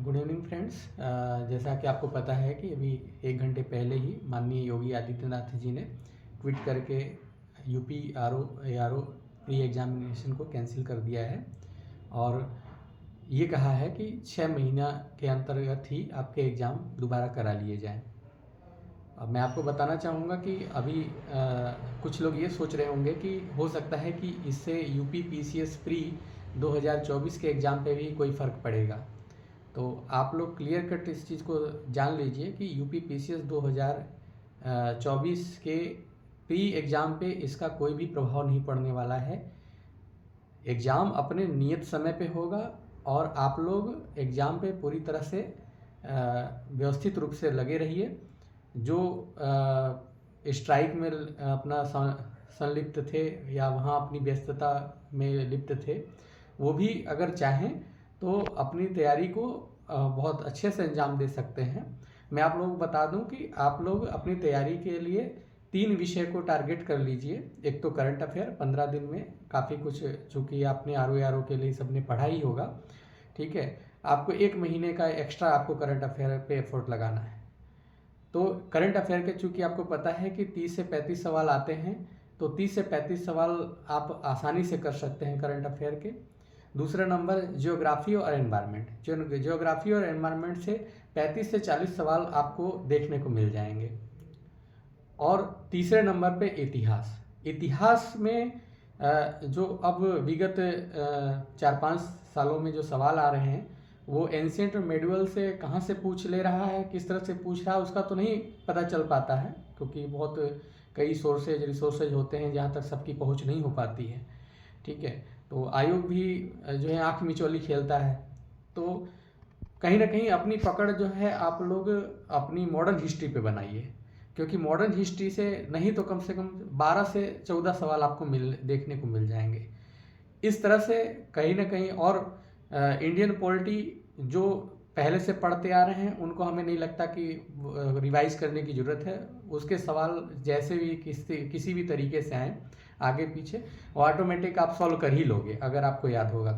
Good evening friends. जैसा कि आपको पता है कि अभी 1 घंटे पहले ही माननीय योगी आदित्यनाथ जी ने ट्वीट करके यूपी आरओ प्री एग्जामिनेशन को कैंसिल कर दिया है और ये कहा है कि 6 महीना के अंतर्गत ही आपके एग्ज़ाम दोबारा करा लिए जाएं। अब मैं आपको बताना चाहूँगा कि अभी कुछ लोग ये सोच रहे होंगे कि हो सकता है कि इससे यूपी पीसीएस प्री 2024 के एग्ज़ाम पे भी कोई फ़र्क पड़ेगा। तो आप लोग क्लियर कट इस चीज़ को जान लीजिए कि यूपी पीसीएस 2024 के प्री एग्ज़ाम पे इसका कोई भी प्रभाव नहीं पड़ने वाला है। एग्ज़ाम अपने नियत समय पे होगा और आप लोग एग्ज़ाम पे पूरी तरह से व्यवस्थित रूप से लगे रहिए। जो स्ट्राइक में अपना संलिप्त थे या वहाँ अपनी व्यस्तता में लिप्त थे, वो भी अगर चाहें तो अपनी तैयारी को बहुत अच्छे से अंजाम दे सकते हैं। मैं आप लोगों को बता दूं कि आप लोग अपनी तैयारी के लिए 3 विषय को टारगेट कर लीजिए। एक तो करंट अफेयर 15 दिन में काफ़ी कुछ, चूँकि आपने आरओ के लिए सबने पढ़ा ही होगा, ठीक है। आपको 1 महीने का एक्स्ट्रा आपको करंट अफेयर पे एफर्ट लगाना है। तो करंट अफेयर के चूँकि आपको पता है कि 30 से 35 सवाल आते हैं, तो 30 से 35 सवाल आप आसानी से कर सकते हैं करंट अफेयर के। दूसरा नंबर जियोग्राफी और एनवायरनमेंट। जियोग्राफी और एनवायरनमेंट से 35 से 40 सवाल आपको देखने को मिल जाएंगे। और तीसरे नंबर पे इतिहास। इतिहास में जो अब विगत 4-5 सालों में जो सवाल आ रहे हैं, वो एंशिएंट और मेडुअल से कहाँ से पूछ ले रहा है, किस तरह से पूछ रहा है, उसका तो नहीं पता चल पाता है, क्योंकि बहुत कई रिसोर्सेज होते हैं जहाँ तक सबकी पहुँच नहीं हो पाती है, ठीक है। तो आयोग भी जो है आँख मिचौली खेलता है। तो कहीं ना कहीं अपनी पकड़ जो है आप लोग अपनी मॉडर्न हिस्ट्री पे बनाइए, क्योंकि मॉडर्न हिस्ट्री से नहीं तो कम से कम 12 से 14 सवाल आपको देखने को मिल जाएंगे। इस तरह से कहीं ना कहीं, और इंडियन पॉलिटी जो पहले से पढ़ते आ रहे हैं उनको हमें नहीं लगता कि रिवाइज करने की ज़रूरत है। उसके सवाल जैसे भी किसी भी तरीके से आए आगे पीछे, वो ऑटोमेटिक आप सॉल्व कर ही लोगे अगर आपको याद होगा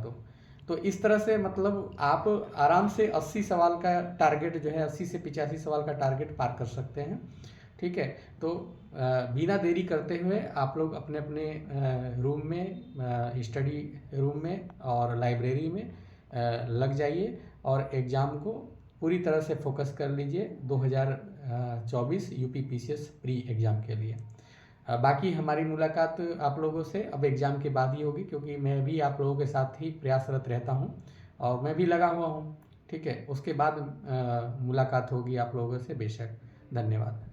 तो इस तरह से मतलब आप आराम से 80 सवाल का टारगेट जो है, 80 से 85 सवाल का टारगेट पार कर सकते हैं, ठीक है। तो बिना देरी करते हुए आप लोग अपने अपने रूम में, स्टडी रूम में और लाइब्रेरी में लग जाइए और एग्ज़ाम को पूरी तरह से फोकस कर लीजिए 2024 यूपी पीसीएस प्री एग्ज़ाम के लिए। बाकी हमारी मुलाकात आप लोगों से अब एग्ज़ाम के बाद ही होगी, क्योंकि मैं भी आप लोगों के साथ ही प्रयासरत रहता हूं और मैं भी लगा हुआ हूं, ठीक है। उसके बाद मुलाकात होगी आप लोगों से बेशक। धन्यवाद।